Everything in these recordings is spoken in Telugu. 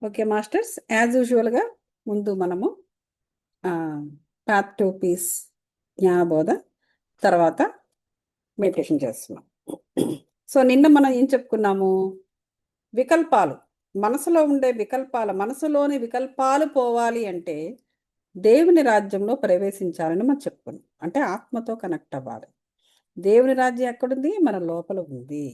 ఓకే మాస్టర్స్, యాజ్ యూజువల్గా ముందు మనము పాత్ టు పీస్ జ్ఞానబోధ తర్వాత మెడిటేషన్ చేస్తున్నాం. సో నిన్న మనం ఏం చెప్పుకున్నాము? వికల్పాలు, మనసులో ఉండే వికల్పాలు, మనసులోని వికల్పాలు పోవాలి అంటే దేవుని రాజ్యంలో ప్రవేశించాలని మనం చెప్పుకున్నాం. అంటే ఆత్మతో కనెక్ట్ అవ్వాలి. దేవుని రాజ్యం ఎక్కడుంది? మన లోపల ఉంది.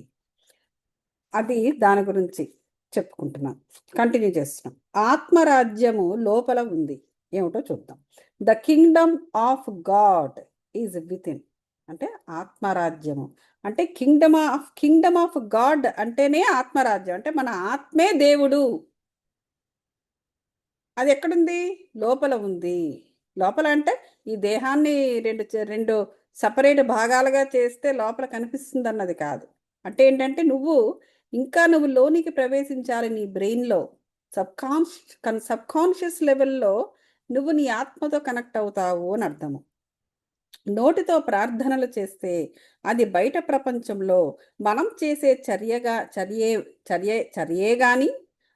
అది దాని గురించి చెప్పుకుంటున్నాం, కంటిన్యూ చేస్తున్నాం. ఆత్మరాజ్యము లోపల ఉంది. ఏమిటో చూద్దాం. The kingdom of God is with in. అంటే ఆత్మరాజ్యము అంటే కింగ్డమ్ ఆఫ్ గాడ్ అంటేనే ఆత్మరాజ్యం. అంటే మన ఆత్మే దేవుడు. అది ఎక్కడుంది? లోపల ఉంది. లోపల అంటే ఈ దేహాన్ని రెండు సపరేట్ భాగాలుగా చేస్తే లోపల కనిపిస్తుంది అన్నది కాదు. అంటే ఏంటంటే నువ్వు లోనికి ప్రవేశించాలి. నీ బ్రెయిన్లో సబ్కాన్షియస్ లెవెల్లో నువ్వు నీ ఆత్మతో కనెక్ట్ అవుతావు అని అర్థము. నోటితో ప్రార్థనలు చేస్తే అది బయట ప్రపంచంలో మనం చేసే చర్యే కానీ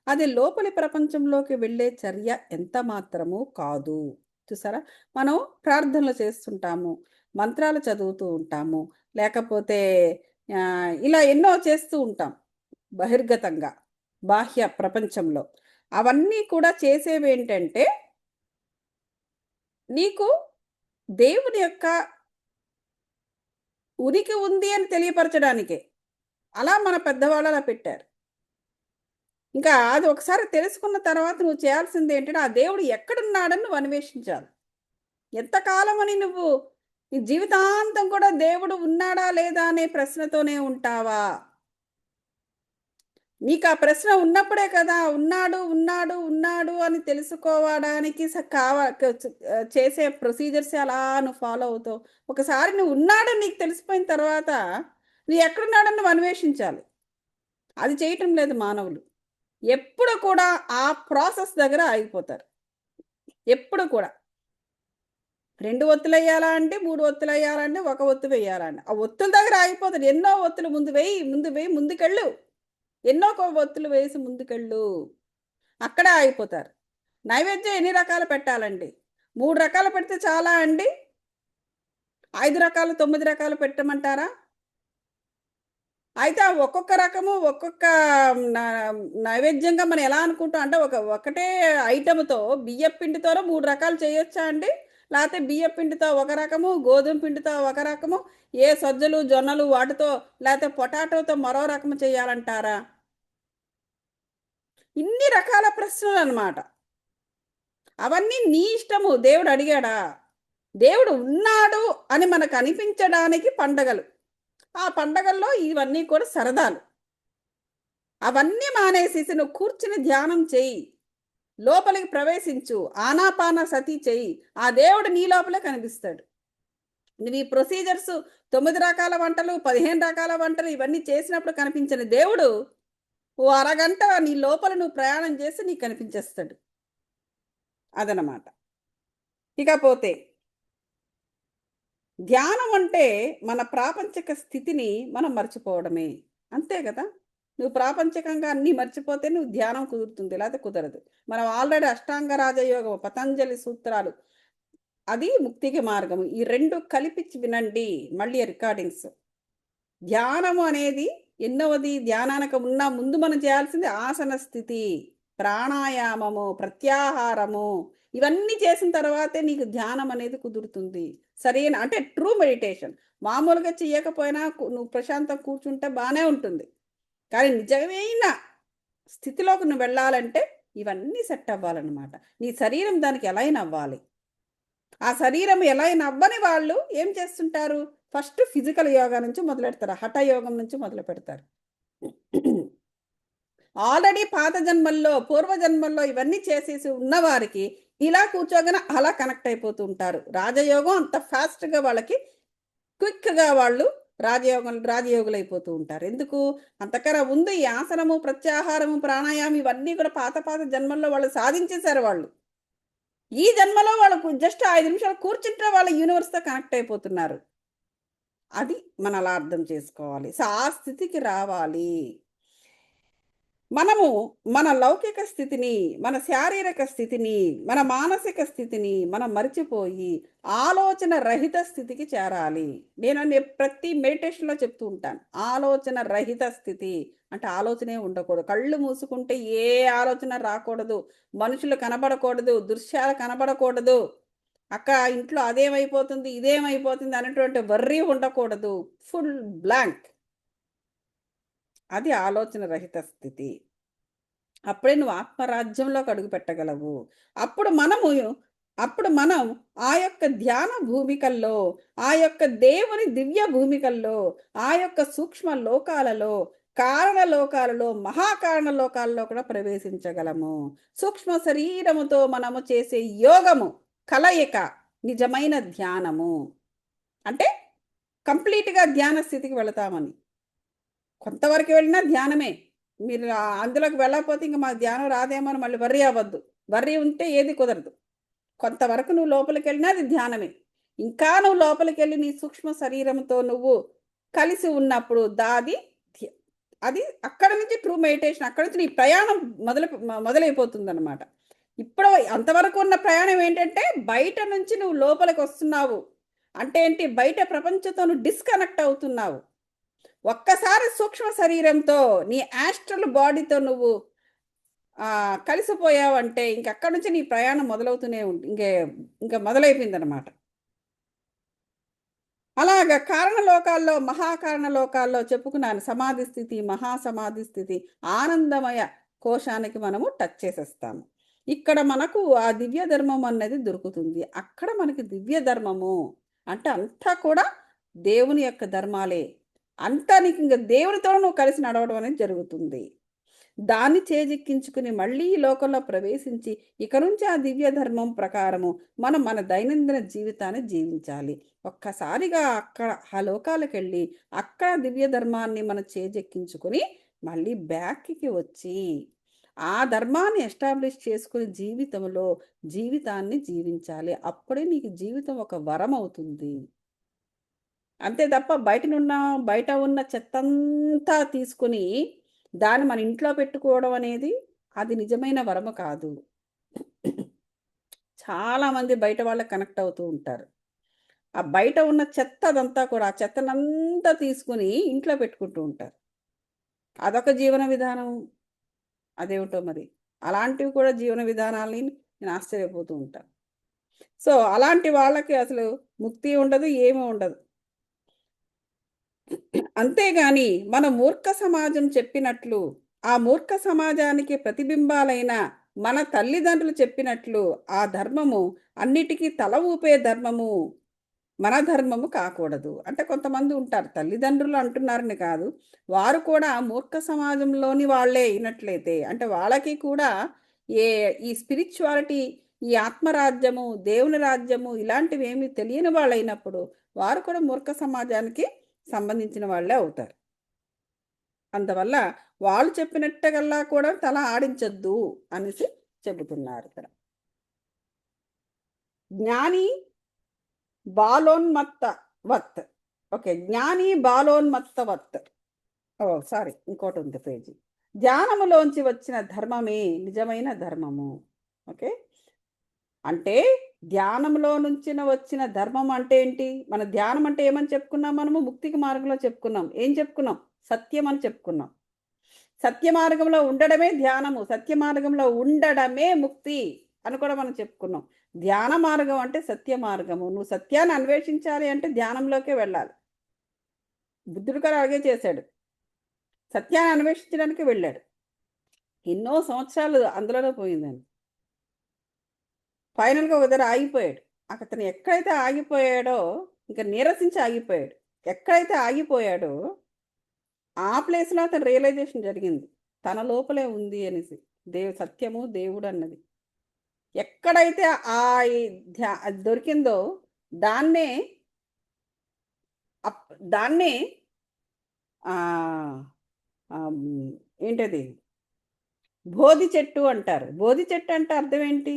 అది లోపలి ప్రపంచంలోకి వెళ్ళే చర్య ఎంత మాత్రము కాదు. చూసారా, మనం ప్రార్థనలు చేస్తుంటాము, మంత్రాలు చదువుతూ ఉంటాము, లేకపోతే ఇలా ఎన్నో చేస్తూ ఉంటాం బహిర్గతంగా బాహ్య ప్రపంచంలో. అవన్నీ కూడా చేసేవి ఏంటంటే నీకు దేవుని యొక్క ఉనికి ఉంది అని తెలియపరచడానికే. అలా మన పెద్దవాళ్ళు అలా పెట్టారు. ఇంకా అది ఒకసారి తెలుసుకున్న తర్వాత నువ్వు చేయాల్సింది ఏంటంటే ఆ దేవుడు ఎక్కడున్నాడని నువ్వు అన్వేషించాలి. ఎంతకాలం అని నువ్వు నీ జీవితాంతం కూడా దేవుడు ఉన్నాడా లేదా అనే ప్రశ్నతోనే ఉంటావా? నీకు ఆ ప్రశ్న ఉన్నప్పుడే కదా ఉన్నాడు ఉన్నాడు ఉన్నాడు అని తెలుసుకోవడానికి చేసే ప్రొసీజర్స్ అలా నువ్వు ఫాలో అవుతావు. ఒకసారి నువ్వు ఉన్నాడు నీకు తెలిసిపోయిన తర్వాత నువ్వు ఎక్కడున్నాడని నువ్వు అన్వేషించాలి. అది చేయటం లేదు మానవులు. ఎప్పుడు కూడా ఆ ప్రాసెస్ దగ్గర ఆగిపోతారు. ఎప్పుడు కూడా 2 ఒత్తులు వేయాలా అంటే 3 ఒత్తులు వేయాలా అంటే 1 ఒత్తు వేయాలండి. ఆ ఒత్తుల దగ్గర ఆగిపోతారు. ఎన్నో ఒత్తులు ముందు వేయి ముందుకెళ్ళు. ఎన్నో ఒత్తులు వేసి ముందుకెళ్ళు. అక్కడే ఆగిపోతారు. నైవేద్యం ఎన్ని రకాలు పెట్టాలండి? 3 రకాలు పెడితే చాలా అండి? 5 రకాలు 9 రకాలు పెట్టమంటారా? అయితే ఒక్కొక్క రకము ఒక్కొక్క నైవేద్యంగా మనం ఎలా అనుకుంటాం అంటే ఒకటే ఐటమ్తో బియ్యం పిండితోనే 3 రకాలు చేయొచ్చా అండి? లేకపోతే బియ్యం పిండితో ఒక రకము, గోధుమ పిండితో ఒక రకము, సజ్జలు జొన్నలు వాటితో, లేకపోతే పొటాటోతో మరో రకము చేయాలంటారా? ఇన్ని రకాల ప్రశ్నలు అన్నమాట. అవన్నీ నీ ఇష్టము. దేవుడు అడిగాడా? దేవుడు ఉన్నాడు అని మనకు అనిపించడానికి పండగలు. ఆ పండగల్లో ఇవన్నీ కూడా సరదాలు. అవన్నీ మానేసేసి నువ్వు కూర్చుని ధ్యానం చెయ్యి, లోపలికి ప్రవేశించు, ఆనాపాన సతి చెయ్యి. ఆ దేవుడు నీ లోపలే కనిపిస్తాడు. నువ్వు ఈ ప్రొసీజర్స్ 9 రకాల వంటలు 15 రకాల వంటలు ఇవన్నీ చేసినప్పుడు కనిపించని దేవుడు ఓ అరగంట నీ లోపల నువ్వు ప్రయాణం చేసి నీకు కనిపించేస్తాడు. అదనమాట. ఇకపోతే ధ్యానం అంటే మన ప్రాపంచిక స్థితిని మనం మర్చిపోవడమే. అంతే కదా. నువ్వు ప్రాపంచికంగా అన్నీ మర్చిపోతే నువ్వు ధ్యానం కుదురుతుంది, లేకపోతే కుదరదు. మనం ఆల్రెడీ అష్టాంగ రాజయోగం, పతంజలి సూత్రాలు, అది ముక్తికి మార్గము, ఈ 2 కలిపి వినండి మళ్ళీ రికార్డింగ్స్. ధ్యానము అనేది ఎన్నవది? ధ్యానానికి ముందు మనం చేయాల్సింది ఆసన స్థితి, ప్రాణాయామము, ప్రత్యాహారము. ఇవన్నీ చేసిన తర్వాతే నీకు ధ్యానం అనేది కుదురుతుంది. సరైన అంటే ట్రూ మెడిటేషన్. మామూలుగా చేయకపోయినా నువ్వు ప్రశాంతం కూర్చుంటే బాగానే ఉంటుంది. కానీ నిజమైన స్థితిలోకి నువ్వు వెళ్ళాలంటే ఇవన్నీ సెట్ అవ్వాలన్నమాట. నీ శరీరం దానికి ఎలా అయినా అవ్వాలి. ఆ శరీరం ఎలా అయినా అవ్వని వాళ్ళు ఏం చేస్తుంటారు? ఫస్ట్ ఫిజికల్ యోగా నుంచి మొదలెడతారు, హఠయోగం నుంచి మొదలు పెడతారు. ఆల్రెడీ పాత జన్మల్లో పూర్వజన్మల్లో ఇవన్నీ చేసేసి ఉన్నవారికి ఇలా కూర్చోగానే అలా కనెక్ట్ అయిపోతూ ఉంటారు. రాజయోగం అంత ఫాస్ట్గా వాళ్ళకి క్విక్గా వాళ్ళు రాజయోగులు అయిపోతూ ఉంటారు. ఎందుకు? అంతకన్నా ముందు ఈ ఆసనము, ప్రత్యాహారము, ప్రాణాయామం ఇవన్నీ కూడా పాత జన్మల్లో వాళ్ళు సాధించేశారు. వాళ్ళు ఈ జన్మలో వాళ్ళకు జస్ట్ 5 నిమిషాలు కూర్చుంటే వాళ్ళ యూనివర్స్తో కనెక్ట్ అయిపోతున్నారు. అది మనం అలా అర్థం చేసుకోవాలి. సో ఆ స్థితికి రావాలి. మనము మన లౌకిక స్థితిని, మన శారీరక స్థితిని, మన మానసిక స్థితిని మనం మరిచిపోయి ఆలోచన రహిత స్థితికి చేరాలి. నేను ప్రతి మెడిటేషన్‌లో చెప్తూ ఉంటాను. ఆలోచన రహిత స్థితి అంటే ఆలోచనే ఉండకూడదు. కళ్ళు మూసుకుంటే ఏ ఆలోచన రాకూడదు. మనుషులు కనబడకూడదు. దృశ్యాలు కనబడకూడదు. ఇంట్లో అదేమైపోతుంది, ఇదేమైపోతుంది అనేటువంటి వర్రీ ఉండకూడదు. Full blank. అది ఆలోచన రహిత స్థితి. అప్పుడే నువ్వు ఆత్మరాజ్యంలోకి అడుగు పెట్టగలవు. అప్పుడు మనం ఆ యొక్క ధ్యాన భూమికల్లో, ఆ యొక్క దేవుని దివ్య భూమికల్లో, ఆ యొక్క సూక్ష్మ లోకాలలో, కారణ లోకాలలో, మహాకారణ లోకాల్లో కూడా ప్రవేశించగలము. సూక్ష్మ శరీరముతో మనము చేసే యోగము, కలయిక, నిజమైన ధ్యానము. అంటే కంప్లీట్‌గా ధ్యాన స్థితికి వెళతామని. కొంతవరకు వెళ్ళినా ధ్యానమే. మీరు అందులోకి వెళ్ళకపోతే ఇంక మాకు ధ్యానం రాదేమో అని మళ్ళీ వర్రీ అవ్వద్దు. వర్రీ ఉంటే ఏది కుదరదు. కొంతవరకు నువ్వు లోపలికెళ్ళినా అది ధ్యానమే. ఇంకా నువ్వు లోపలికెళ్ళి నీ సూక్ష్మ శరీరంతో నువ్వు కలిసి ఉన్నప్పుడు అది అక్కడి నుంచి ట్రూ మెడిటేషన్. అక్కడి నుంచి నీ ప్రయాణం మొదలైపోతుందనమాట. ఇప్పుడు అంతవరకు ఉన్న ప్రయాణం ఏంటంటే బయట నుంచి నువ్వు లోపలికి వస్తున్నావు. అంటే ఏంటి? బయట ప్రపంచంతో నువ్వు డిస్కనెక్ట్ అవుతున్నావు. ఒక్కసారి సూక్ష్మ శరీరంతో నీ యాస్ట్రల్ బాడీతో నువ్వు కలిసిపోయావంటే ఇంకక్కడి నుంచి నీ ప్రయాణం మొదలవుతూనే ఇంకా మొదలైపోయిందనమాట. అలాగా కారణలోకాల్లో, మహాకారణ లోకాల్లో చెప్పుకున్నాను. సమాధి స్థితి, మహాసమాధి స్థితి, ఆనందమయ కోశానికి మనము టచ్ చేసేస్తాము. ఇక్కడ మనకు ఆ దివ్య ధర్మం అన్నది దొరుకుతుంది. అక్కడ మనకి దివ్య ధర్మము అంటే అంతా కూడా దేవుని యొక్క ధర్మాలే. అంతా నీకు ఇంక దేవునితో నువ్వు కలిసి నడవడం అనేది జరుగుతుంది. దాన్ని చేజిక్కించుకుని మళ్ళీ ఈ లోకంలో ప్రవేశించి ఇక నుంచి ఆ దివ్య ధర్మం ప్రకారము మనం మన దైనందిన జీవితాన్ని జీవించాలి. ఒక్కసారిగా ఆ లోకాలకు వెళ్ళి అక్కడ దివ్య ధర్మాన్ని మనం చేజెక్కించుకుని మళ్ళీ బ్యాక్కి వచ్చి ఆ ధర్మాన్ని ఎస్టాబ్లిష్ చేసుకుని జీవితాన్ని జీవించాలి. అప్పుడే నీకు జీవితం ఒక వరం అవుతుంది. అంతే తప్ప బయట ఉన్న చెత్తంతా తీసుకుని దాన్ని మన ఇంట్లో పెట్టుకోవడం అనేది అది నిజమైన వరము కాదు. చాలామంది బయట వాళ్ళకి కనెక్ట్ అవుతూ ఉంటారు. ఆ బయట ఉన్న చెత్త అదంతా కూడా ఆ చెత్తనంతా తీసుకుని ఇంట్లో పెట్టుకుంటూ ఉంటారు. అదొక జీవన విధానం. అదేమిటో మరి. అలాంటివి కూడా జీవన విధానాలని నేను ఆశ్చర్యపోతూ ఉంటాను. సో, అలాంటి వాళ్ళకి అసలు ముక్తి ఉండదు, ఏమీ ఉండదు. అంతేగాని మన మూర్ఖ సమాజం చెప్పినట్లు, ఆ మూర్ఖ సమాజానికి ప్రతిబింబాలైన మన తల్లిదండ్రులు చెప్పినట్లు ఆ ధర్మము అన్నిటికీ తల ఊపే ధర్మము మన ధర్మము కాకూడదు. అంటే కొంతమంది ఉంటారు, తల్లిదండ్రులు అంటున్నారని కాదు, వారు కూడా మూర్ఖ సమాజంలోని వాళ్ళే అయినట్లయితే అంటే వాళ్ళకి కూడా ఈ స్పిరిచువాలిటీ, ఈ ఆత్మరాజ్యము, దేవుని రాజ్యము ఇలాంటివి ఏమీ తెలియని వాళ్ళైనప్పుడు వారు కూడా మూర్ఖ సమాజానికి సంబంధించిన వాళ్ళే అవుతారు. అందువల్ల వాళ్ళు చెప్పినట్టుగల్లా కూడా తల ఆడించొద్దు అనేసి చెబుతున్నారు ఇక్కడ. జ్ఞాని బాలోన్మత్తవత్. ఓకే. జ్ఞాని బాలోన్మత్తవత్. సారీ, ఇంకోటి ఉంది పేజీ. ధ్యానములోంచి వచ్చిన ధర్మమే నిజమైన ధర్మము. ఓకే. అంటే ధ్యానంలో నుంచి వచ్చిన ధర్మం అంటే ఏంటి? మన ధ్యానం అంటే ఏమని చెప్పుకున్నాం? మనము ముక్తికి మార్గంలో చెప్పుకున్నాం. ఏం చెప్పుకున్నాం? సత్యం అని చెప్పుకున్నాం. సత్య మార్గంలో ఉండడమే ధ్యానము, సత్య మార్గంలో ఉండడమే ముక్తి అని కూడా మనం చెప్పుకున్నాం. ధ్యాన మార్గం అంటే సత్య మార్గము. నువ్వు సత్యాన్ని అన్వేషించాలి అంటే ధ్యానంలోకే వెళ్ళాలి. బుద్ధుడు కూడా అలాగే చేశాడు. సత్యాన్ని అన్వేషించడానికి వెళ్ళాడు. ఎన్నో సంవత్సరాలు అందులోనే పోయిందని. ఫైనల్గా ఒక దగ్గర ఆగిపోయాడు. అతను ఎక్కడైతే ఆగిపోయాడో ఇంకా నీరసించి ఆగిపోయాడు. ఎక్కడైతే ఆగిపోయాడో ఆ ప్లేస్లో అతను రియలైజేషన్ జరిగింది, తన లోపలే ఉంది అనేసి. సత్యము, దేవుడు అన్నది ఎక్కడైతే దొరికిందో దాన్నే దాన్నే ఏంటది బోధి చెట్టు అంటారు. బోధి చెట్టు అంటే అర్థం ఏంటి?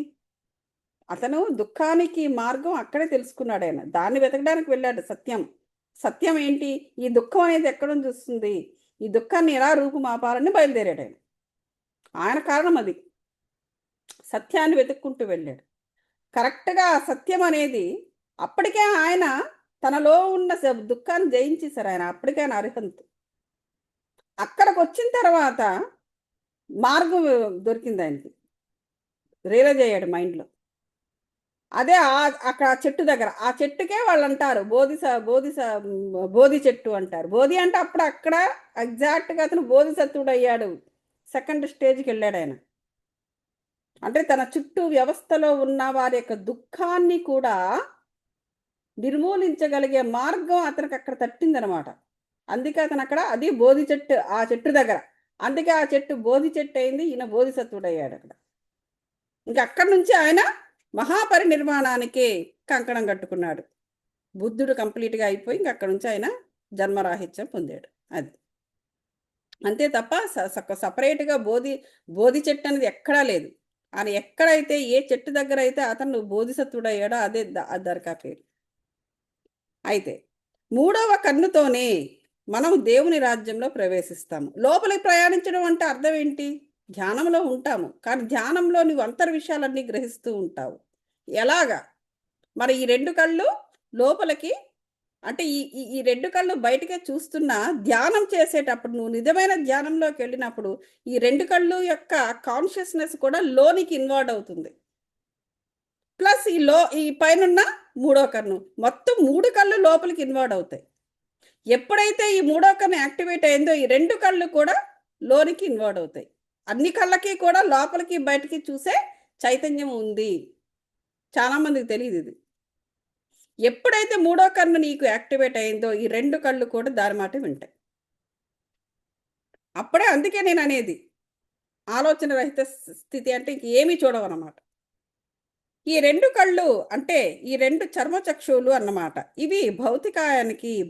అతను దుఃఖానికి మార్గం అక్కడే తెలుసుకున్నాడు. ఆయన దాన్ని వెతకడానికి వెళ్ళాడు. సత్యం ఏంటి? ఈ దుఃఖం అనేది ఎక్కడ నుంచి వస్తుంది, ఈ దుఃఖాన్ని ఎలా రూపుమాపాలని బయలుదేరాడు ఆయన. ఆయన కారణం అది. సత్యాన్ని వెతుక్కుంటూ వెళ్ళాడు. కరెక్ట్గా ఆ సత్యం అనేది అప్పటికే ఆయన తనలో ఉన్న దుఃఖాన్ని జయించేశారు. ఆయన అప్పటికే ఆయన అర్హంత్. అక్కడికి వచ్చిన తర్వాత మార్గం దొరికింది ఆయనకి. రియలైజ్ అయ్యాడు మైండ్లో. అదే అక్కడ చెట్టు దగ్గర, ఆ చెట్టుకే వాళ్ళు అంటారు బోధి చెట్టు అంటారు. బోధి అంటే అప్పుడు అక్కడ ఎగ్జాక్ట్గా అతను బోధిసత్వుడు అయ్యాడు. సెకండ్ స్టేజ్కి వెళ్ళాడు ఆయన. అంటే తన చుట్టూ వ్యవస్థలో ఉన్న వారి యొక్క దుఃఖాన్ని కూడా నిర్మూలించగలిగే మార్గం అతనికి అక్కడ తట్టిందనమాట. అందుకే అతను అక్కడ, అది బోధి చెట్టు, ఆ చెట్టు దగ్గర. అందుకే ఆ చెట్టు బోధి చెట్టు అయింది, ఈయన బోధిసత్వుడు అయ్యాడు అక్కడ. ఇంకా అక్కడి నుంచి ఆయన మహాపరినిర్మాణానికి కంకణం కట్టుకున్నాడు. బుద్ధుడు కంప్లీట్గా అయిపోయి ఇంక అక్కడ నుంచి ఆయన జన్మరాహిత్యం పొందాడు. అది అంతే తప్ప సపరేట్గా బోధి చెట్టు అనేది ఎక్కడా లేదు. ఆయన ఎక్కడైతే ఏ చెట్టు దగ్గర అయితే అతను బోధిసత్వుడు అయ్యాడో అదే దర్గా పేరు. అయితే 3వ కన్నుతోనే మనం దేవుని రాజ్యంలో ప్రవేశిస్తాము. లోపలికి ప్రయాణించడం అంటే అర్థం ఏంటి? ధ్యానంలో ఉంటాము, కానీ ధ్యానంలో నువ్వు అంతర్ విషయాలన్నీ గ్రహిస్తూ ఉంటావు. ఎలాగా? మరి ఈ 2 కళ్ళు లోపలికి, అంటే ఈ 2 కళ్ళు బయటకే చూస్తున్నా ధ్యానం చేసేటప్పుడు, నువ్వు నిజమైన ధ్యానంలోకి వెళ్ళినప్పుడు ఈ 2 కళ్ళు యొక్క కాన్షియస్నెస్ కూడా లోనికి ఇన్వాల్వ్ అవుతుంది. ప్లస్ ఈ పైనున్న 3వ కన్ను, మొత్తం 3 కళ్ళు లోపలికి ఇన్వాల్వ్ అవుతాయి. ఎప్పుడైతే ఈ 3వ కన్ను యాక్టివేట్ అయిందో ఈ 2 కళ్ళు కూడా లోనికి ఇన్వాల్వ్ అవుతాయి. అన్ని కళ్ళకి కూడా లోపలికి బయటికి చూసే చైతన్యం ఉంది. చాలామందికి తెలియదు ఇది. ఎప్పుడైతే 3వ కన్ను నీకు యాక్టివేట్ అయిందో ఈ 2 కళ్ళు కూడా దాని మాట వింటాయి. అప్పుడే, అందుకే నేను అనేది ఆలోచన రహిత స్థితి అంటే ఇంకేమీ చూడవన్నమాట. ఈ 2 కళ్ళు అంటే ఈ 2 చర్మచక్షువులు అన్నమాట. ఇవి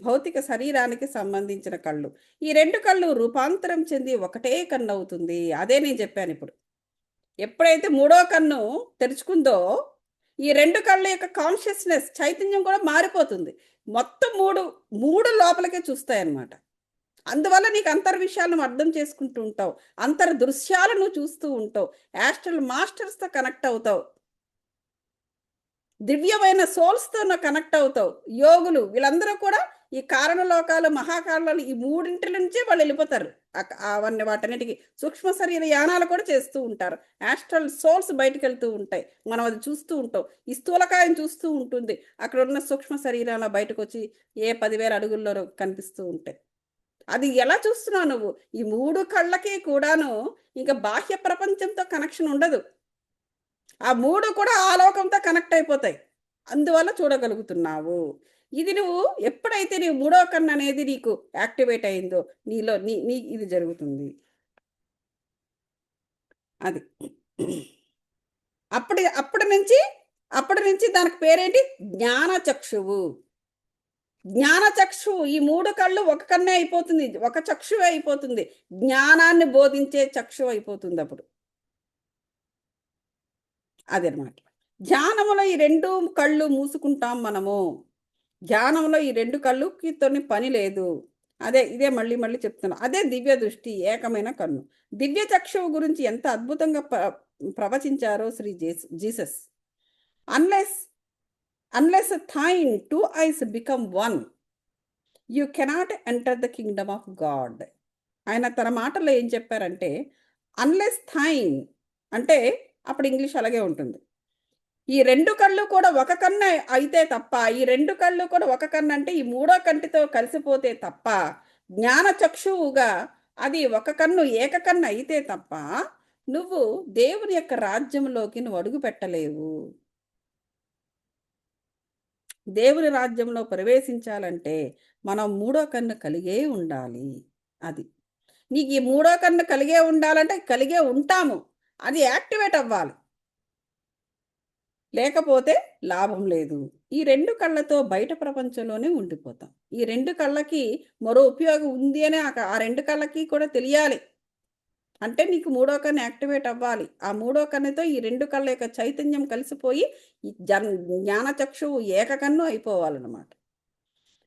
భౌతిక శరీరానికి సంబంధించిన కళ్ళు. ఈ 2 కళ్ళు రూపాంతరం చెంది ఒకటే కన్ను అవుతుంది. అదే నేను చెప్పాను ఇప్పుడు. ఎప్పుడైతే 3వ కన్ను తెరుచుకుందో ఈ 2 కళ్ళ యొక్క కాన్షియస్నెస్ చైతన్యం కూడా మారిపోతుంది. మొత్తం మూడు లోపలికే చూస్తాయన్నమాట. అందువల్ల నీకు అంతర్ విషయాలను అర్థం చేసుకుంటూ ఉంటావు. అంతర్ దృశ్యాలను చూస్తూ ఉంటావు. యాస్ట్రల్ మాస్టర్స్తో కనెక్ట్ అవుతావు. దివ్యమైన సోల్స్తో కనెక్ట్ అవుతావు. యోగులు వీళ్ళందరూ కూడా ఈ కారణలోకాలు, మహాకారణాలు, ఈ 3 నుంచే వాళ్ళు వెళ్ళిపోతారు. అవన్నీ వాటన్నిటికీ సూక్ష్మ శరీర యానాలు కూడా చేస్తూ ఉంటారు. యాస్ట్రల్ సోల్స్ బయటకు వెళ్తూ ఉంటాయి. మనం అది చూస్తూ ఉంటాం. ఈ స్థూలకాయం చూస్తూ ఉంటుంది. అక్కడ ఉన్న సూక్ష్మ శరీరాల బయటకు వచ్చి 10,000 అడుగుల్లో కనిపిస్తూ ఉంటాయి. అది ఎలా చూస్తున్నావు నువ్వు? ఈ 3 కళ్ళకి కూడాను ఇంకా బాహ్య ప్రపంచంతో కనెక్షన్ ఉండదు. ఆ 3 కూడా ఆ లోకంతో కనెక్ట్ అయిపోతాయి. అందువల్ల చూడగలుగుతున్నావు. ఇది నువ్వు ఎప్పుడైతే నీ 3వ కన్ను అనేది నీకు యాక్టివేట్ అయిందో నీలో నీ ఇది జరుగుతుంది. అది అప్పటి నుంచి దానికి పేరేంటి? జ్ఞానచక్షువు. జ్ఞానచక్షువు. ఈ 3 కళ్ళు ఒక కన్నే అయిపోతుంది, ఒక చక్షువే అయిపోతుంది. జ్ఞానాన్ని బోధించే చక్షువు అయిపోతుంది అప్పుడు. అదనమాట. ధ్యానంలో ఈ 2 కళ్ళు మూసుకుంటాం మనము. ధ్యానంలో ఈ 2 కళ్ళుతోని పని లేదు. ఇదే మళ్ళీ చెప్తున్నా. అదే దివ్య దృష్టి, ఏకమైన కన్ను. దివ్య చక్షువు గురించి ఎంత అద్భుతంగా ప్రవచించారో Shri Jesus. Unless thine 2 eyes become one, you cannot enter the kingdom of God. ఆయన తన మాటల్లో ఏం చెప్పారంటే, అన్లెస్ థైన్ అంటే అప్పుడు ఇంగ్లీష్ అలాగే ఉంటుంది. ఈ 2 కళ్ళు కూడా ఒక కన్ను అయితే తప్ప, ఈ 2 కళ్ళు కూడా ఒక కన్ను అంటే ఈ 3వ కంటితో కలిసిపోతే తప్ప, జ్ఞాన చక్షువుగా అది ఒక కన్ను ఏకకన్ను అయితే తప్ప నువ్వు దేవుని యొక్క రాజ్యంలోకి నువ్వు అడుగు పెట్టలేవు. దేవుని రాజ్యంలో ప్రవేశించాలంటే మనం 3వ కన్ను కలిగే ఉండాలి. అది నీకు ఈ 3వ కన్ను కలిగే ఉండాలంటే కలిగే ఉంటాము. అది యాక్టివేట్ అవ్వాలి, లేకపోతే లాభం లేదు. ఈ 2 కళ్ళతో బయట ప్రపంచంలోనే ఉండిపోతాం. ఈ 2 కళ్ళకి మరో ఉపయోగం ఉంది అని ఆ 2 కళ్ళకి కూడా తెలియాలి. అంటే నీకు 3వ కన్ను యాక్టివేట్ అవ్వాలి. ఆ 3వ కన్నుతో ఈ 2 కళ్ళ యొక్క చైతన్యం కలిసిపోయి జ్ఞానచక్షువు ఏకకన్ను అయిపోవాలన్నమాట.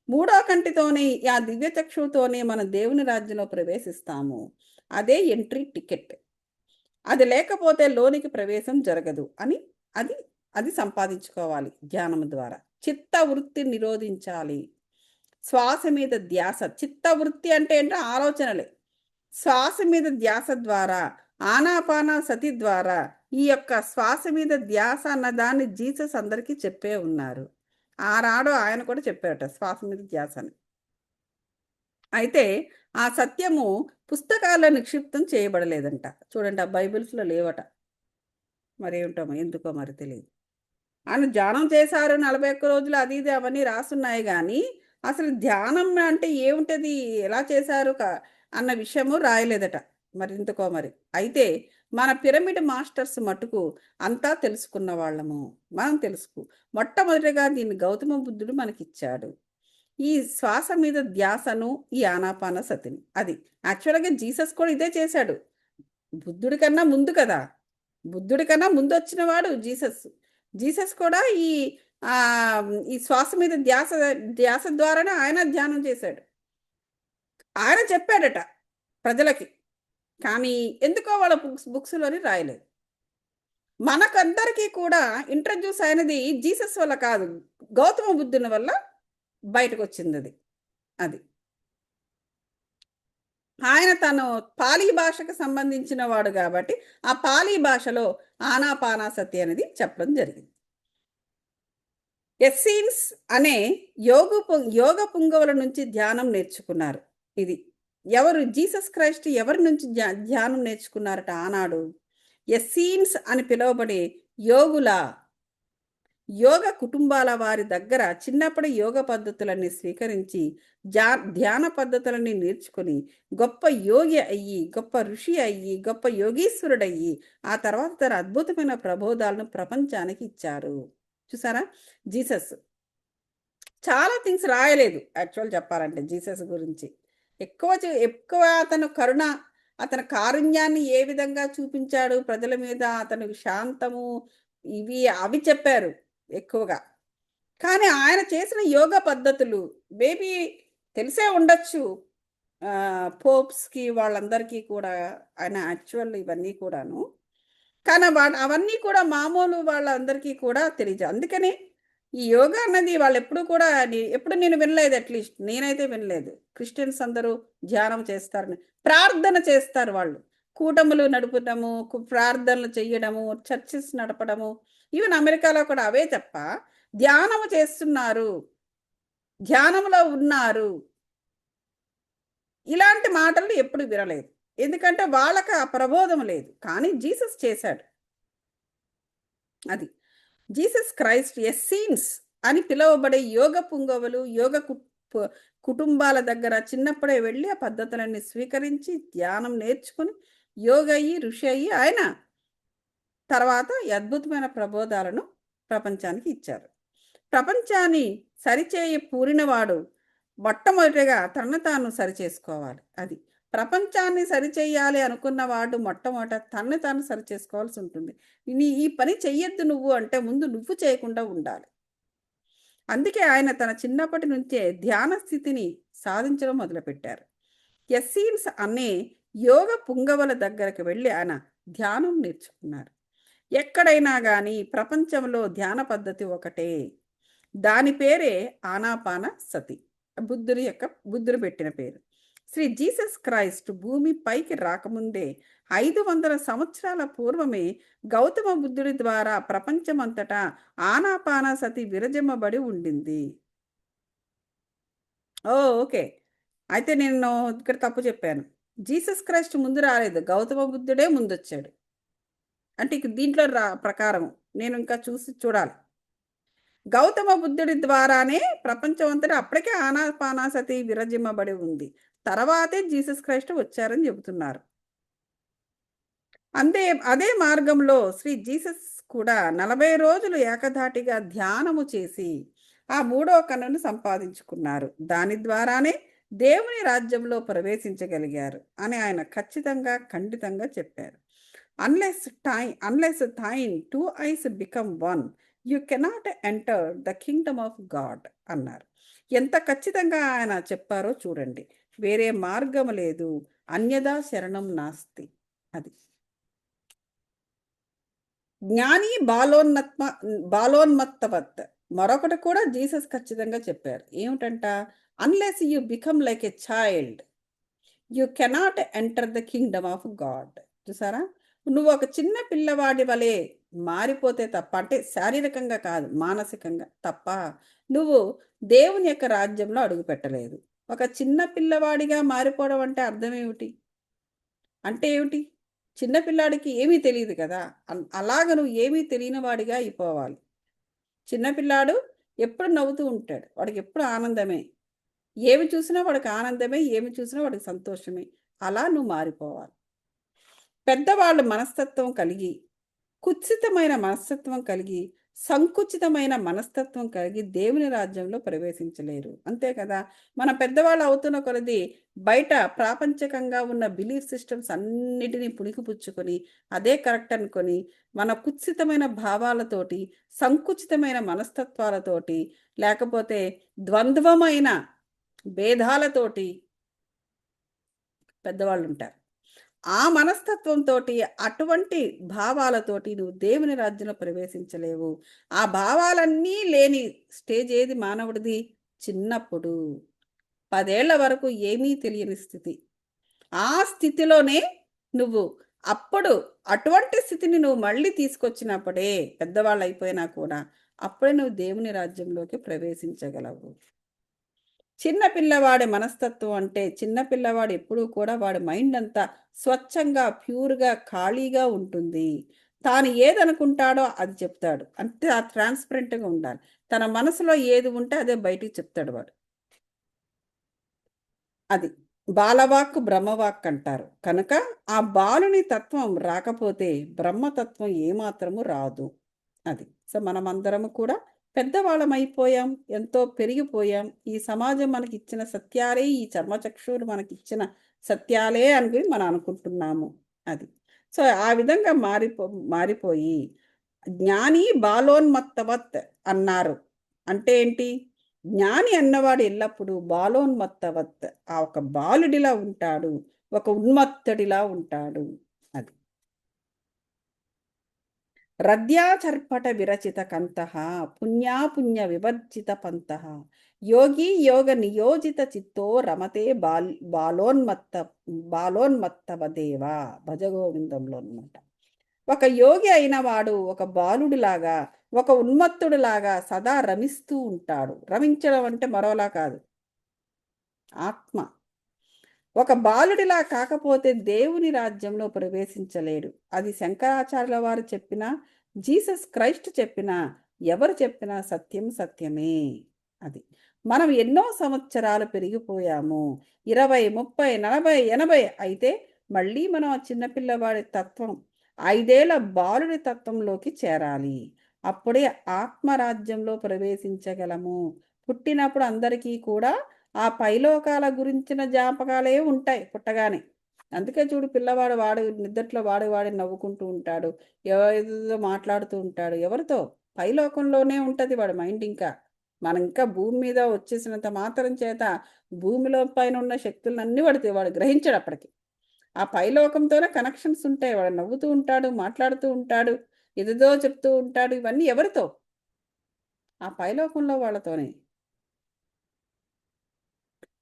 3వ కంటితోనే, ఆ దివ్య చక్షువుతోనే మనం దేవుని రాజ్యంలో ప్రవేశిస్తాము. అదే ఎంట్రీ టికెట్. అది లేకపోతే లోనికి ప్రవేశం జరగదు అని అది అది సంపాదించుకోవాలి ధ్యానం ద్వారా. చిత్త వృత్తి నిరోధించాలి. శ్వాస మీద ధ్యాస. చిత్త వృత్తి అంటే ఏంటో ఆలోచనలే. శ్వాస మీద ధ్యాస ద్వారా, ఆనాపాన సతి ద్వారా ఈ యొక్క శ్వాస మీద ధ్యాస అన్న దాన్ని జీసస్ అందరికీ చెప్పే ఉన్నారు. ఆనాడు ఆయన కూడా చెప్పారట శ్వాస మీద ధ్యాస అని. అయితే ఆ సత్యము పుస్తకాల్లో నిక్షిప్తం చేయబడలేదంట. చూడండి ఆ బైబిల్స్‌లో లేవట. మరేమిటో ఎందుకో మరి తెలీదు. ఆయన ధ్యానం చేశారు 41 రోజులు అది ఇది అవన్నీ రాసున్నాయి గానీ, అసలు ధ్యానం అంటే ఏముంటది? ఎలా చేశారు అన్న విషయము రాయలేదట. మరి ఎందుకో మరి. అయితే మన పిరమిడ్ మాస్టర్స్ మటుకు అంతా తెలుసుకున్న వాళ్ళము. మనం తెలుసుకు మొట్టమొదటిగా దీన్ని గౌతమ బుద్ధుడు మనకిచ్చాడు. ఈ శ్వాస మీద ధ్యాసను, ఈ ఆనాపాన సతిని. అది. యాక్చువల్‌గా జీసస్ కూడా ఇదే చేశాడు. బుద్ధుడి కన్నా ముందు కదా! బుద్ధుడి కన్నా ముందొచ్చిన వాడు జీసస్. జీసస్ కూడా ఈ శ్వాస మీద ధ్యాస ధ్యాస ద్వారానే ఆయన ధ్యానం చేశాడు. ఆయన చెప్పాడట ప్రజలకి. కానీ ఎందుకో వాళ్ళ బుక్స్‌లోని రాయలేదు. మనకందరికీ కూడా ఇంట్రొడ్యూస్ అయినది జీసస్ వల్ల కాదు. గౌతమ బుద్ధుని వల్ల బయటకొచ్చిందది. అది. ఆయన తను పాలీ భాషకు సంబంధించిన వాడు గాబట్టి, ఆ పాలీ భాషలో ఆనాపానసతి అనేది చెప్పడం జరిగింది. ఎస్సీన్స్ అనే యోగ పుంగవుల నుంచి ధ్యానం నేర్చుకున్నారు. ఇది. ఎవరు జీసస్ క్రైస్ట్ ఎవరి నుంచి ధ్యానం నేర్చుకున్నారట ఆనాడు? ఎస్సీన్స్ అని పిలువబడే యోగుల యోగ కుటుంబాల వారి దగ్గర చిన్నప్పుడే యోగ పద్ధతులన్నీ స్వీకరించి ధ్యాన పద్ధతులన్నీ నేర్చుకుని గొప్ప యోగి అయ్యి, గొప్ప ఋషి అయ్యి, గొప్ప యోగీశ్వరుడయ్యి ఆ తర్వాత తన అద్భుతమైన ప్రబోధాలను ప్రపంచానికి ఇచ్చారు. చూసారా? జీసస్ చాలా థింగ్స్ రాయలేదు యాక్చువల్ చెప్పాలంటే జీసస్ గురించి. ఎక్కువ అతను కరుణ, అతని కారుణ్యాన్ని ఏ విధంగా చూపించాడు ప్రజల మీద, అతనికి శాంతము అవి చెప్పారు ఎక్కువగా. కానీ ఆయన చేసిన యోగ పద్ధతులు మేబీ తెలిసే ఉండొచ్చు. పోప్స్‌కి వాళ్ళందరికీ కూడా ఆయన యాక్చువల్ ఇవన్నీ కూడాను. కానీ అవన్నీ కూడా మామూలు వాళ్ళందరికీ కూడా తెలీదు. అందుకనే ఈ యోగా అన్నది వాళ్ళెప్పుడు కూడా ఎప్పుడు నేను వినలేదు అట్‌లీస్ట్. నేనైతే వినలేదు. క్రిస్టియన్స్ అందరూ ధ్యానం చేస్తారని. ప్రార్థన చేస్తారు వాళ్ళు. కూటములు నడుపడము, ప్రార్థనలు చెయ్యడము, చర్చెస్ నడపడము. ఈవెన్ అమెరికాలో కూడా అవే తప్ప ధ్యానము చేస్తున్నారు. ధ్యానంలో ఉన్నారు. ఇలాంటి మాటలు ఎప్పుడు వినలేదు. ఎందుకంటే వాళ్ళకి ఆ ప్రబోధం లేదు. కానీ జీసస్ చేశాడు. అది. జీసస్ క్రైస్ట్ ఎస్సీన్స్ అని పిలువబడే యోగ పుంగవులు, కుటుంబాల దగ్గర చిన్నప్పుడే వెళ్ళి ఆ పద్ధతులన్నీ స్వీకరించి, ధ్యానం నేర్చుకుని, యోగయ్యి, ఋషి అయ్యి ఆయన తర్వాత ఈ అద్భుతమైన ప్రబోధాలను ప్రపంచానికి ఇచ్చారు. ప్రపంచాన్ని సరిచేయ పూరినవాడు మొట్టమొదటిగా తనను తాను సరిచేసుకోవాలి. అది. ప్రపంచాన్ని సరిచేయాలి అనుకున్నవాడు మొట్టమొదట తనని తాను సరిచేసుకోవాల్సి ఉంటుంది. ఈ పని చెయ్యొద్దు నువ్వు అంటే ముందు నువ్వు చేయకుండా ఉండాలి. అందుకే ఆయన తన చిన్నప్పటి నుంచే ధ్యాన స్థితిని సాధించడం మొదలుపెట్టారు. ఎస్సీన్స్ అనే యోగ పుంగవుల దగ్గరకు వెళ్ళి ఆయన ధ్యానం నేర్చుకున్నారు. ఎక్కడైనా గాని ప్రపంచంలో ధ్యాన పద్ధతి ఒకటే. దాని పేరే ఆనాపాన సతి. బుద్ధుడు పెట్టిన పేరు. శ్రీ జీసస్ క్రైస్ట్ భూమి పైకి రాకముందే 500 సంవత్సరాల పూర్వమే గౌతమ బుద్ధుడి ద్వారా ప్రపంచమంతటా ఆనాపాన సతి విరజిమ్మబడి ఉండింది. ఓకే. అయితే నేను ఇక్కడ తప్పు చెప్పాను. జీసస్ క్రైస్ట్ ముందు రాలేదు. గౌతమ బుద్ధుడే ముందొచ్చాడు. అంటే ఇక దీంట్లో ప్రకారం నేను ఇంకా చూడాలి. గౌతమ బుద్ధుడి ద్వారానే ప్రపంచం అంతటా అప్పటికే ఆనాపానసతి విరజిమ్మబడి ఉంది. తర్వాతే జీసస్ క్రైస్ట్ వచ్చారని చెబుతున్నారు. అదే మార్గంలో శ్రీ జీసస్ కూడా 40 రోజులు ఏకధాటిగా ధ్యానము చేసి ఆ మూడో కన్నును సంపాదించుకున్నారు. దాని ద్వారానే దేవుని రాజ్యంలో ప్రవేశించగలిగారు అని ఆయన ఖండితంగా చెప్పారు. Unless thine 2 ice become 1 you cannot enter the kingdom of God అన్నారు. ఎంత ఖచ్చితంగా ఆయన చెప్పారో చూడండి. వేరే మార్గం లేదు. అన్యదా శరణం నాస్తి. అది. జ్ఞాని బాలోన్మత్తవత్. మరొకటి కూడా జీసస్ ఖచ్చితంగా చెప్పారు. ఏమిటంట? Unless you become like a child, you cannot enter the kingdom of God. చూసారా? నువ్వు ఒక చిన్న పిల్లవాడి వలె మారిపోతే తప్ప, అంటే శారీరకంగా కాదు, మానసికంగా తప్ప నువ్వు దేవుని యొక్క రాజ్యంలో అడుగుపెట్టలేదు. ఒక చిన్న పిల్లవాడిగా మారిపోవడం అంటే అర్థం ఏమిటి? అంటే ఏమిటి? చిన్న పిల్లాడికి ఏమీ తెలీదు కదా! అలాగ నువ్వు ఏమీ తెలియని వాడిగా అయిపోవాలి. చిన్న పిల్లాడు ఎప్పుడు నవ్వుతూ ఉంటాడు. వాడికెప్పుడు ఆనందమే. ఏమి చూసినా వాడికి ఆనందమే, ఏమి చూసినా వాడికి సంతోషమే. అలా నువ్వు మారిపోవాలి. పెద్దవాళ్ళ మనస్తత్వం కలిగి, కుత్సితమైన మనస్తత్వం కలిగి, సంకుచితమైన మనస్తత్వం కలిగి దేవుని రాజ్యంలో ప్రవేశించలేరు. అంతే కదా! మన పెద్దవాళ్ళు అవుతున్న కొలది బయట ప్రాపంచికంగా ఉన్న బిలీఫ్ సిస్టమ్స్ అన్నిటిని పుణికిపుచ్చుకొని, అదే కరెక్ట్ అనుకొని, మన కుత్సితమైన భావాలతోటి, సంకుచితమైన మనస్తత్వాలతోటి, లేకపోతే ద్వంద్వమైన భేదాలతోటి పెద్దవాళ్ళుంటారు. ఆ మనస్తత్వంతోటి, అటువంటి భావాలతోటి నువ్వు దేవుని రాజ్యంలో ప్రవేశించలేవు. ఆ భావాలన్నీ లేని స్టేజ్ ఏది మానవుడిది? చిన్నప్పుడు. 10 ఏళ్ల వరకు ఏమీ తెలియని స్థితి. ఆ స్థితిలోనే నువ్వు అప్పుడు అటువంటి స్థితిని నువ్వు మళ్ళీ తీసుకొచ్చినప్పుడే, పెద్దవాళ్ళయిపోయినా కూడా, అప్పుడే నువ్వు దేవుని రాజ్యంలోకి ప్రవేశించగలవు. చిన్న పిల్లవాడి మనస్తత్వం అంటే, చిన్న పిల్లవాడు ఎప్పుడూ కూడా వాడి మైండ్ అంతా స్వచ్ఛంగా, ప్యూర్‌గా, ఖాళీగా ఉంటుంది. తాను ఏదనుకుంటాడో అది చెప్తాడు. అంతే, ట్రాన్స్‌పరెంట్‌గా ఉండాలి. తన మనసులో ఏది ఉంటే అదే బయటికి చెప్తాడు వాడు. అది. బాలవాక్కు బ్రహ్మవాక్ అంటారు. కనుక ఆ బాలుని తత్వం రాకపోతే బ్రహ్మతత్వం ఏమాత్రము రాదు. అది. సో, మనమందరము కూడా పెద్దవాళ్ళమైపోయాం. ఎంతో పెరిగిపోయాం. ఈ సమాజం మనకిచ్చిన సత్యాలే, ఈ చర్మచక్షువులు మనకిచ్చిన సత్యాలే అని మనం అనుకుంటున్నాము. అది. సో, ఆ విధంగా మారిపోయి జ్ఞాని బాలోన్మత్తవత్ అన్నారు. అంటే ఏంటి? జ్ఞాని అన్నవాడు ఎల్లప్పుడూ బాలోన్మత్తవత్. ఆ ఒక బాలుడిలా ఉంటాడు. ఒక ఉన్మత్తుడిలా ఉంటాడు. అది. రద్యాచర్పట విరచిత కంతః పుణ్యాపుణ్య వివర్జిత పంతః యోగి యోగ నియోజిత చిత్తో రమతే బాలోన్మత్తవదేవ భజగోవిందంలో అనమాట. ఒక యోగి అయిన వాడు ఒక బాలుడిలాగా, ఒక ఉన్మత్తుడిలాగా సదా రమిస్తూ ఉంటాడు. రమించడం అంటే మరోలా కాదు, ఆత్మ. ఒక బాలుడిలా కాకపోతే దేవుని రాజ్యంలో ప్రవేశించలేడు. అది శంకరాచార్యుల వారు చెప్పినా, జీసస్ క్రైస్ట్ చెప్పినా, ఎవరు చెప్పినా సత్యం సత్యమే. అది. మనం ఎన్నో సంవత్సరాలు పెరిగిపోయాము. 20, 30, 40, 80 అయితే మళ్ళీ మనం ఆ చిన్న పిల్లవాడి తత్వం, 5 ఏళ్ల బాలుడి తత్వంలోకి చేరాలి. అప్పుడే ఆత్మరాజ్యంలో ప్రవేశించగలము. పుట్టినప్పుడు అందరికీ కూడా ఆ పైలోకాల గురించిన జ్ఞాపకాలే ఉంటాయి పుట్టగానే. అందుకే చూడు, పిల్లవాడు నిద్దట్లో వాడి నవ్వుకుంటూ ఉంటాడు. ఏదేదో మాట్లాడుతూ ఉంటాడు. ఎవరితో? పైలోకంలోనే ఉంటది వాడి మైండ్ ఇంకా. మనం ఇంకా భూమి మీద వచ్చేసినంత మాత్రం చేత భూమిలో పైన ఉన్న శక్తులన్నీ వాడు గ్రహించడు అప్పటికి. ఆ పైలోకంతోనే కనెక్షన్స్ ఉంటాయి. వాడు నవ్వుతూ ఉంటాడు, మాట్లాడుతూ ఉంటాడు, ఏదేదో చెప్తూ ఉంటాడు. ఇవన్నీ ఎవరితో? ఆ పైలోకంలో వాళ్ళతోనే.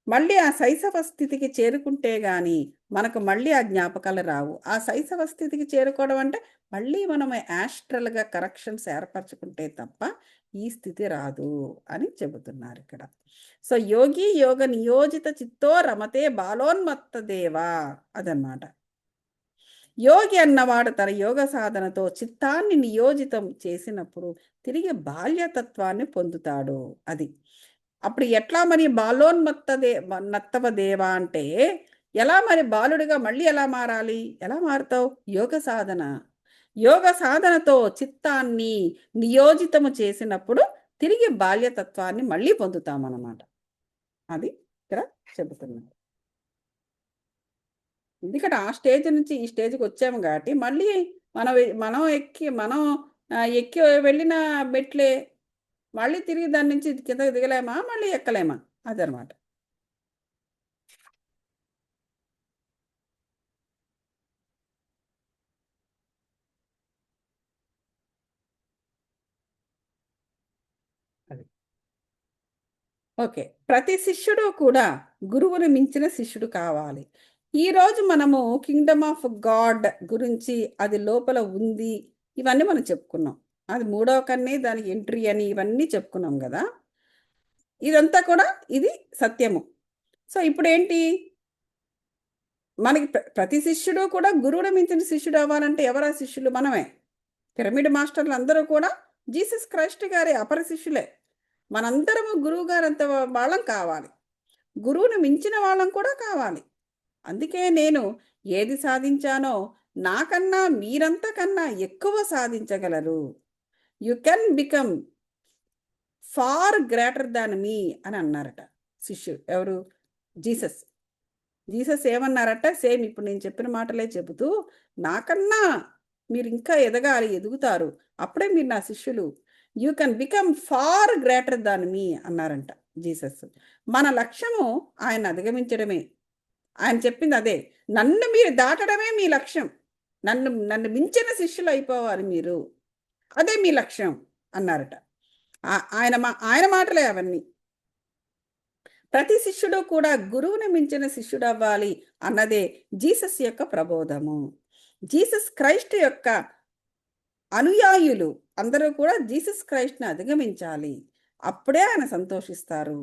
మళ్ళీ ఆ శైశవ స్థితికి చేరుకుంటే గాని, మనకు మళ్ళీ ఆ జ్ఞాపకాలు రావు. ఆ శైశవ స్థితికి చేరుకోవడం అంటే, మళ్ళీ మనం యాస్ట్రల్‌గా కరెక్షన్స్ ఏర్పరచుకుంటే తప్ప, ఈ స్థితి రాదు అని చెబుతున్నారిక్కడ. సో, యోగి యోగ నియోజిత చిత్తో రమతే బాలోన్మత్త దేవా అదనమాట. యోగి అన్నవాడు తన యోగ సాధనతో చిత్తాన్ని నియోజితం చేసినప్పుడు తిరిగి బాల్యతత్వాన్ని పొందుతాడు. అది. అప్పుడు ఎట్లా మరి నత్తవ దేవా అంటే, ఎలా మరి బాలుడిగా మళ్ళీ ఎలా మారాలి? ఎలా మారుతావు? యోగ సాధన. యోగ సాధనతో చిత్తాన్ని నియోజితము చేసినప్పుడు తిరిగి బాల్యతత్వాన్ని మళ్ళీ పొందుతామనమాట. అది ఇక్కడ చెబుతున్నాను. ఎందుకంటే ఆ స్టేజ్ నుంచి ఈ స్టేజ్‌కొచ్చాము గాబట్టి, మళ్ళీ మనం ఎక్కి వెళ్ళిన మెట్లే. మళ్ళీ తిరిగి దాని నుంచి కిందకి దిగలేమా? మళ్ళీ ఎక్కలేమా? అదనమాట. ఓకే. ప్రతి శిష్యుడు కూడా గురువుని మించిన శిష్యుడు కావాలి. ఈరోజు మనము కింగ్డమ్ ఆఫ్ గాడ్ గురించి అది లోపల ఉంది. ఇవన్నీ మనం చెప్పుకున్నాం. అది మూడవ కన్నే దానికి ఎంట్రీ అని ఇవన్నీ చెప్పుకున్నాం గదా! ఇదంతా కూడా ఇది సత్యము. సో, ఇప్పుడేంటి? మనకి ప్రతి శిష్యుడు కూడా గురువుని మించిన శిష్యుడు అవ్వాలంటే ఎవరా శిష్యులు? మనమే. పిరమిడ్ మాస్టర్లు అందరూ కూడా జీసస్ క్రైస్ట్ గారి అపర శిష్యులే. మనందరము గురువు గారంత వాళ్ళం కావాలి. గురువుని మించిన వాళ్ళం కూడా కావాలి. అందుకే నేను ఏది సాధించానో నాకన్నా మీరంతకన్నా ఎక్కువ సాధించగలరు. You can become far greater than me అని అన్నారట శిష్యుడు. ఎవరు? జీసస్. జీసస్ ఏమన్నారట? సేమ్ ఇప్పుడు నేను చెప్పిన మాటలే చెబుతూ, నాకన్నా మీరు ఇంకా ఎదగాలి, ఎదుగుతారు. అప్పుడే మీరు నా శిష్యులు. You can become far greater than me అన్నారంట జీసస్. మన లక్ష్యము ఆయన అధిగమించడమే. ఆయన చెప్పింది అదే. నన్ను మీరు దాటడమే మీ లక్ష్యం. నన్ను నన్ను మించిన శిష్యులు అయిపోవాలి మీరు. అదే మీ లక్ష్యం అన్నారట. ఆయన మాటలే అవన్నీ. ప్రతి శిష్యుడు కూడా గురువుని మించిన శిష్యుడు అవ్వాలి అన్నదే జీసస్ యొక్క ప్రబోధము. జీసస్ క్రైస్ట్ యొక్క అనుయాయులు అందరూ కూడా జీసస్ క్రైస్ట్ని అధిగమించాలి. అప్పుడే ఆయన సంతోషిస్తారు.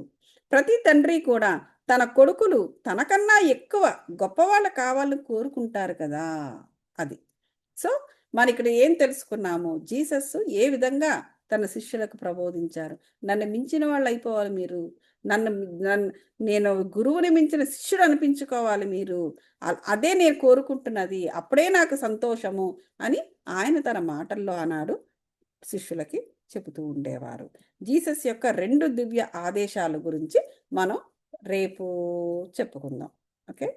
ప్రతి తండ్రి కూడా తన కొడుకులు తనకన్నా ఎక్కువ గొప్పవాళ్ళు కావాలని కోరుకుంటారు కదా! అది. సో, ఇక్కడ ఏం తెలుసుకున్నాము? జీసస్ ఏ విధంగా తన శిష్యులకు ప్రబోధించారు. నన్ను మించిన వాళ్ళు అయిపోవాలి మీరు. నన్ను నన్ను నేను గురువుని మించిన శిష్యుడు అనిపించుకోవాలి మీరు. అదే నేను కోరుకుంటున్నది. అప్పుడే నాకు సంతోషము అని ఆయన తన మాటల్లో ఆనాడు శిష్యులకి చెబుతూ ఉండేవారు. జీసస్ యొక్క 2 దివ్య ఆదేశాల గురించి మనం రేపు చెప్పుకుందాం. ఓకే.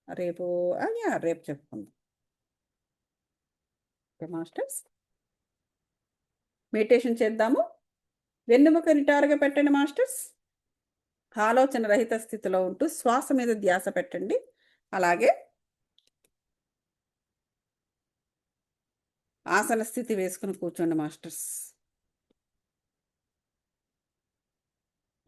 రేపు రేపు చెప్పుకుందాం. Okay masters. మెడిటేషన్ చేద్దాము. వెన్నెముక నిటారుగా పెట్టండి మాస్టర్స్. ఆలోచన రహిత స్థితిలో ఉంటూ శ్వాస మీద ధ్యాస పెట్టండి. అలాగే ఆసన స్థితి వేసుకుని కూర్చోండి మాస్టర్స్.